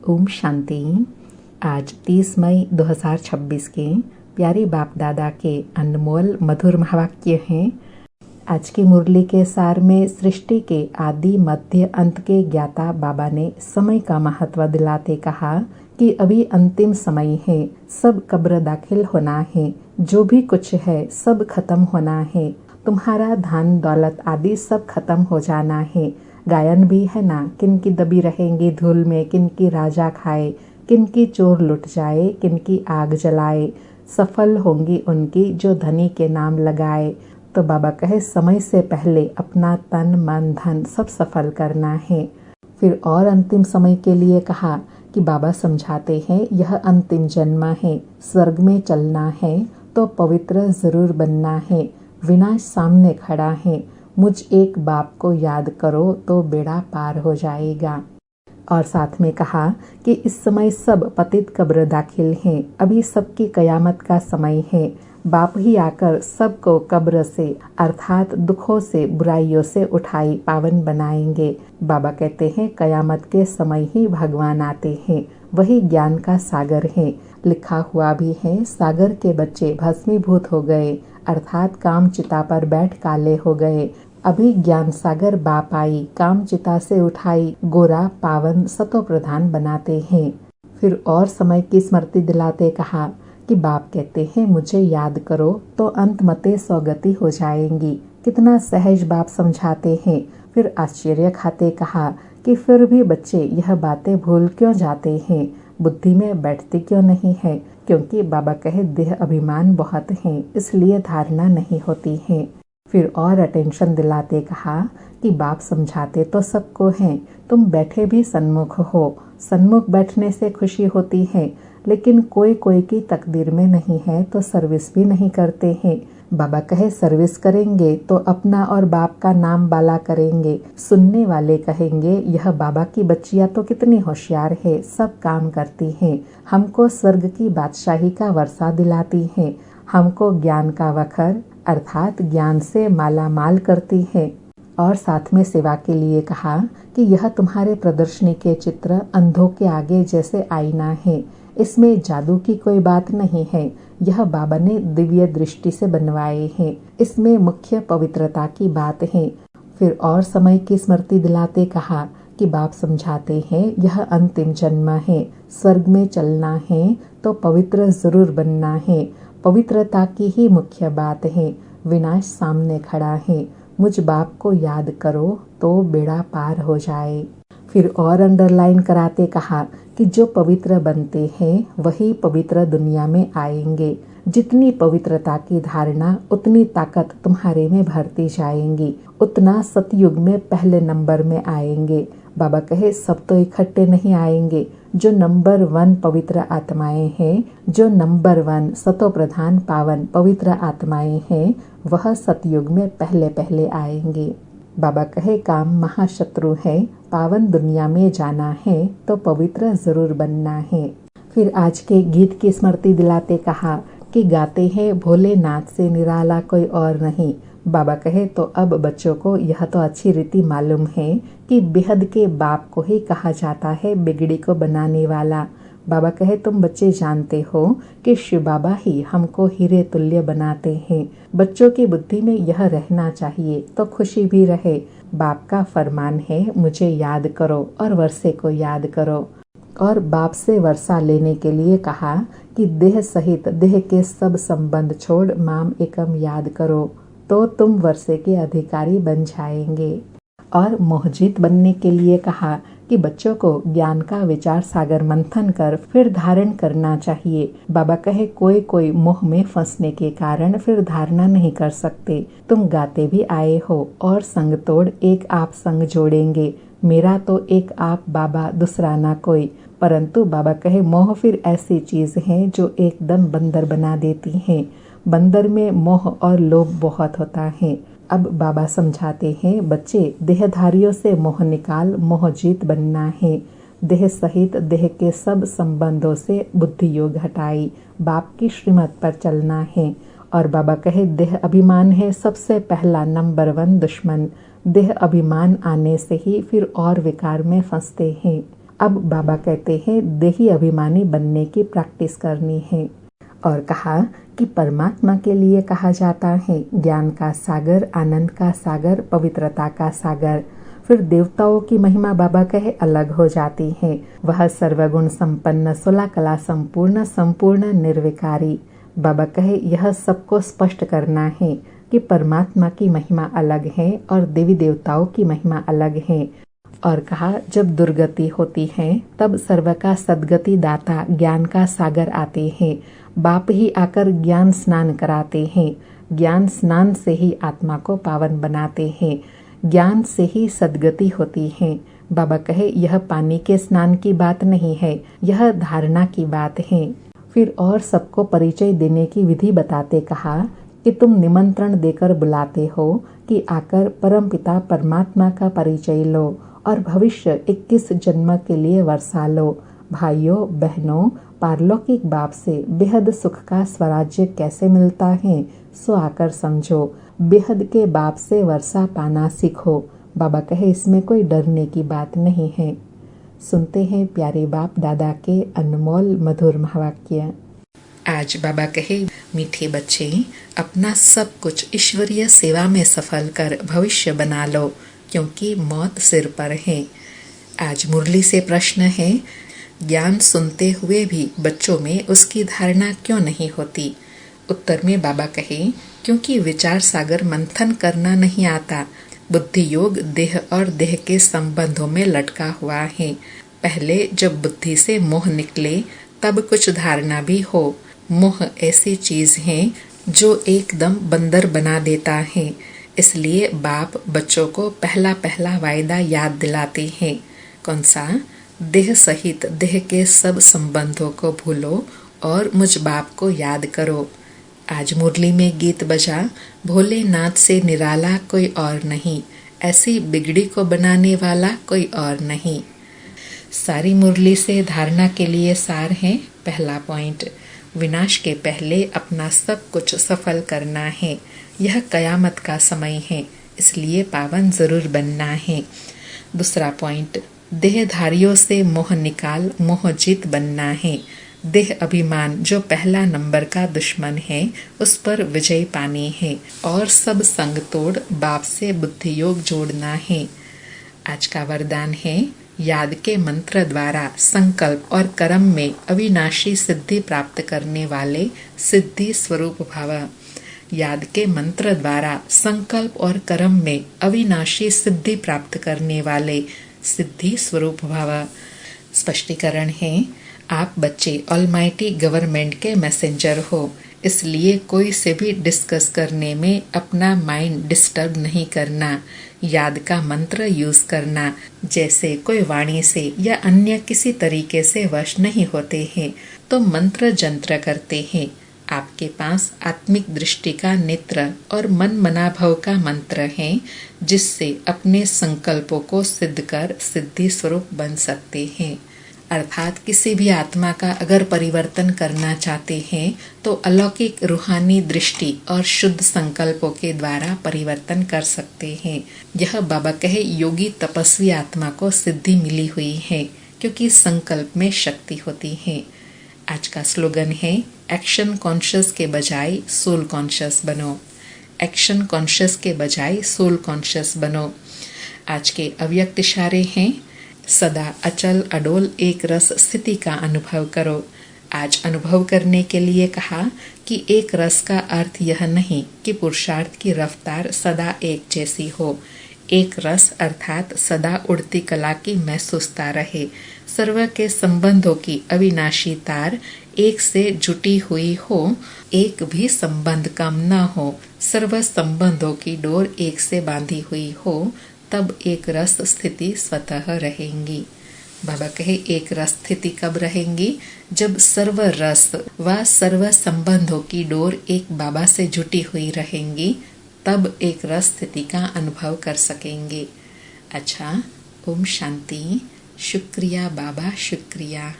ओम शांति। आज 30 मई 2026 के प्यारे बाप दादा के अनमोल मधुर महावाक्य हैं। आज की मुरली के सार में सृष्टि के आदि मध्य अंत के ज्ञाता बाबा ने समय का महत्व दिलाते कहा कि अभी अंतिम समय है, सब कब्र दाखिल होना है, जो भी कुछ है सब खत्म होना है, तुम्हारा धन दौलत आदि सब खत्म हो जाना है। गायन भी है ना, किनकी दबी रहेंगी धूल में, किनकी राजा खाए, किनकी चोर लुट जाए, किनकी आग जलाए, सफल होंगी उनकी जो धनी के नाम लगाए। तो बाबा कहे समय से पहले अपना तन मन धन सब सफल करना है। फिर और अंतिम समय के लिए कहा कि बाबा समझाते हैं यह अंतिम जन्म है, स्वर्ग में चलना है तो पवित्र जरूर बनना है, विनाश सामने खड़ा है, मुझ एक बाप को याद करो तो बेड़ा पार हो जाएगा। और साथ में कहा कि इस समय सब पतित कब्र दाखिल हैं, अभी सबकी कयामत का समय है, बाप ही आकर सबको कब्र से अर्थात दुखों से बुराइयों से उठाई पावन बनाएंगे। बाबा कहते हैं कयामत के समय ही भगवान आते हैं, वही ज्ञान का सागर है। लिखा हुआ भी है, सागर के बच्चे भस्मीभूत हो गए, अर्थात काम चिता पर बैठ काले हो गए। अभी ज्ञान सागर बाप आई, काम चिता से उठाई गोरा पावन सतो प्रधान बनाते हैं। फिर और समय की स्मृति दिलाते कहा कि बाप कहते हैं मुझे याद करो तो अंत मते सौगति हो जाएंगी। कितना सहज बाप समझाते हैं। फिर आश्चर्य खाते कहा कि फिर भी बच्चे यह बातें भूल क्यों जाते हैं, बुद्धि में बैठती क्यों नहीं है। क्योंकि बाबा कहे देह अभिमान बहुत है, इसलिए धारणा नहीं होती है। फिर और अटेंशन दिलाते कहा कि बाप समझाते तो सबको हैं, तुम बैठे भी सन्मुख हो, सन्मुख बैठने से खुशी होती है, लेकिन कोई कोई की तकदीर में नहीं है तो सर्विस भी नहीं करते हैं। बाबा कहे सर्विस करेंगे तो अपना और बाप का नाम बाला करेंगे। सुनने वाले कहेंगे यह बाबा की बच्चियां तो कितनी होशियार है, सब काम करती हैं, हमको स्वर्ग की बादशाही का वर्षा दिलाती हैं, हमको ज्ञान का वखर अर्थात ज्ञान से माला माल करती है। और साथ में सेवा के लिए कहा कि यह तुम्हारे प्रदर्शनी के चित्र अंधों के आगे जैसे आईना है, इसमें जादू की कोई बात नहीं है, यह बाबा ने दिव्य दृष्टि से बनवाए हैं, इसमें मुख्य पवित्रता की बात है। फिर और समय की स्मृति दिलाते कहा कि बाप समझाते हैं यह अंतिम जन्म है, स्वर्ग में चलना है तो पवित्र जरूर बनना है, पवित्रता की ही मुख्य बात है, विनाश सामने खड़ा है, मुझ बाप को याद करो तो बेड़ा पार हो जाए। फिर और अंडरलाइन कराते कहा कि जो पवित्र बनते हैं वही पवित्र दुनिया में आएंगे। जितनी पवित्रता की धारणा उतनी ताकत तुम्हारे में भरती जाएंगी, उतना सतयुग में पहले नंबर में आएंगे। बाबा कहे सब तो इकट्ठे नहीं आएंगे, जो नंबर 1 पवित्र आत्माएं हैं, जो नंबर 1 सतो प्रधान पावन पवित्र आत्माएं हैं, वह सतयुग में पहले पहले आएंगे। बाबा कहे काम महाशत्रु है, पावन दुनिया में जाना है तो पवित्र जरूर बनना है। फिर आज के गीत की स्मृति दिलाते कहा कि गाते हैं भोलेनाथ से निराला कोई और नहीं। बाबा कहे तो अब बच्चों को यह तो अच्छी रीति मालूम है कि बेहद के बाप को ही कहा जाता है बिगड़ी को बनाने वाला। बाबा कहे तुम बच्चे जानते हो कि शिव बाबा ही हमको हीरे तुल्य बनाते हैं। बच्चों की बुद्धि में यह रहना चाहिए तो खुशी भी रहे। बाप का फरमान है मुझे याद करो और वर्षे को याद करो। और बाप से वर्षा लेने के लिए कहा कि देह सहित देह के सब संबंध छोड़ माम एकम याद करो तो तुम वर्षे के अधिकारी बन जाएंगे। और मोहजित बनने के लिए कहा कि बच्चों को ज्ञान का विचार सागर मंथन कर फिर धारण करना चाहिए। बाबा कहे कोई कोई मोह में फंसने के कारण फिर धारणा नहीं कर सकते। तुम गाते भी आए हो और संग तोड़ एक आप संग जोड़ेंगे, मेरा तो एक आप बाबा दूसरा ना कोई। परंतु बाबा कहे मोह फिर ऐसी चीज है जो एकदम बंदर बना देती है। बंदर में मोह और लोभ बहुत होता है। अब बाबा समझाते हैं बच्चे देहधारियों से मोह निकाल मोहजीत बनना है। देह सहित देह के सब संबंधों से बुद्धि योग हटाई, बाप की श्रीमत पर चलना है। और बाबा कहे देह अभिमान है सबसे पहला नंबर 1 दुश्मन। देह अभिमान आने से ही फिर और विकार में फंसते हैं। अब बाबा कहते हैं देही अभिमानी बनने की प्रैक्टिस करनी है और कहा कि परमात्मा के लिए कहा जाता है ज्ञान का सागर, आनंद का सागर, पवित्रता का सागर। फिर देवताओं की महिमा बाबा कहे अलग हो जाती है। वह सर्वगुण संपन्न, 16 कला संपूर्ण, संपूर्ण निर्विकारी। बाबा कहे यह सबको स्पष्ट करना है कि परमात्मा की महिमा अलग है और देवी देवताओं की महिमा अलग है। और कहा जब दुर्गति होती है तब सर्व का सद्गति दाता ज्ञान का सागर आते हैं। बाप ही आकर ज्ञान स्नान कराते हैं। ज्ञान स्नान से ही आत्मा को पावन बनाते हैं। ज्ञान से ही सद्गति होती है। बाबा कहे यह पानी के स्नान की बात नहीं है, यह धारणा की बात है। फिर और सबको परिचय देने की विधि बताते कहा कि तुम निमंत्रण देकर बुलाते हो कि आकर परमपिता परमात्मा का परिचय लो और भविष्य 21 जन्म के लिए वर्षा लो। भाइयों बहनों, पारलौकिक बाप से बेहद सुख का स्वराज्य कैसे मिलता है सो आकर समझो। बेहद के बाप से वर्षा पाना सीखो। बाबा कहे इसमें कोई डरने की बात नहीं है। सुनते हैं प्यारे बाप दादा के अनमोल मधुर महावाक्य। आज बाबा कहे मीठे बच्चे, अपना सब कुछ ईश्वरीय सेवा में सफल कर भविष्य बना लो, क्योंकि मौत सिर पर है। आज मुरली से प्रश्न है, ज्ञान सुनते हुए भी बच्चों में उसकी धारणा क्यों नहीं होती? उत्तर में बाबा कहे क्योंकि विचार सागर मंथन करना नहीं आता। बुद्धि योग देह और देह के संबंधों में लटका हुआ है। पहले जब बुद्धि से मोह निकले तब कुछ धारणा भी हो। मोह ऐसी चीज है जो एकदम बंदर बना देता है। इसलिए बाप बच्चों को पहला पहला वायदा याद दिलाते हैं। कौन सा? देह सहित देह के सब संबंधों को भूलो और मुझ बाप को याद करो। आज मुरली में गीत बजा, भोलेनाथ से निराला कोई और नहीं, ऐसी बिगड़ी को बनाने वाला कोई और नहीं। सारी मुरली से धारणा के लिए सार है। पहला पॉइंट, विनाश के पहले अपना सब कुछ सफल करना है। यह कयामत का समय है, इसलिए पावन जरूर बनना है। दूसरा पॉइंट, देहधारियों से मोह निकाल मोह जीत बनना है। देह अभिमान जो पहला नंबर का दुश्मन है, उस पर विजय पानी है और सब संग तोड़ बाप से बुद्धि योग जोड़ना है। आज का वरदान है, याद के मंत्र द्वारा संकल्प और कर्म में अविनाशी सिद्धि प्राप्त करने वाले सिद्धि स्वरूप भव। याद के मंत्र द्वारा संकल्प और कर्म में अविनाशी सिद्धि प्राप्त करने वाले सिद्धि स्वरूप भव। स्पष्टीकरण है, आप बच्चे ऑलमाइटी गवर्नमेंट के मैसेंजर हो, इसलिए कोई से भी डिस्कस करने में अपना माइंड डिस्टर्ब नहीं करना। याद का मंत्र यूज करना, जैसे कोई वाणी से या अन्य किसी तरीके से वश नहीं होते हैं तो मंत्र जंत्र करते हैं। आपके पास आत्मिक दृष्टि का नेत्र और मन मनाभव का मंत्र है, जिससे अपने संकल्पों को सिद्ध कर सिद्धि स्वरूप बन सकते हैं। अर्थात किसी भी आत्मा का अगर परिवर्तन करना चाहते हैं तो अलौकिक रूहानी दृष्टि और शुद्ध संकल्पों के द्वारा परिवर्तन कर सकते हैं। यह बाबा कहे योगी तपस्वी आत्मा को सिद्धि मिली हुई है, क्योंकि संकल्प में शक्ति होती है। आज का स्लोगन है, एक्शन कॉन्शियस के बजाय सोल कॉन्शियस बनो। एक्शन कॉन्शियस के बजाय सोल कॉन्शियस बनो। आज के अव्यक्त इशारे हैं, सदा अचल अडोल एक रस स्थिति का अनुभव करो। आज अनुभव करने के लिए कहा कि एक रस का अर्थ यह नहीं कि पुरुषार्थ की रफ्तार सदा एक जैसी हो। एक रस अर्थात सदा उड़ती कला की महसूसता रहे। सर्व के संबंधों की अविनाशी तार एक से जुटी हुई हो, एक भी संबंध कम न हो। सर्व संबंधों की डोर एक से बांधी हुई हो, तब एक रस स्थिति स्वतः रहेंगी। बाबा कहे एक रस स्थिति कब रहेंगी? जब सर्व रस व सर्व संबंधों की डोर एक बाबा से जुटी हुई रहेंगी, तब एक रस स्थिति का अनुभव कर सकेंगे। अच्छा, ओम शांति। शुक्रिया बाबा, शुक्रिया।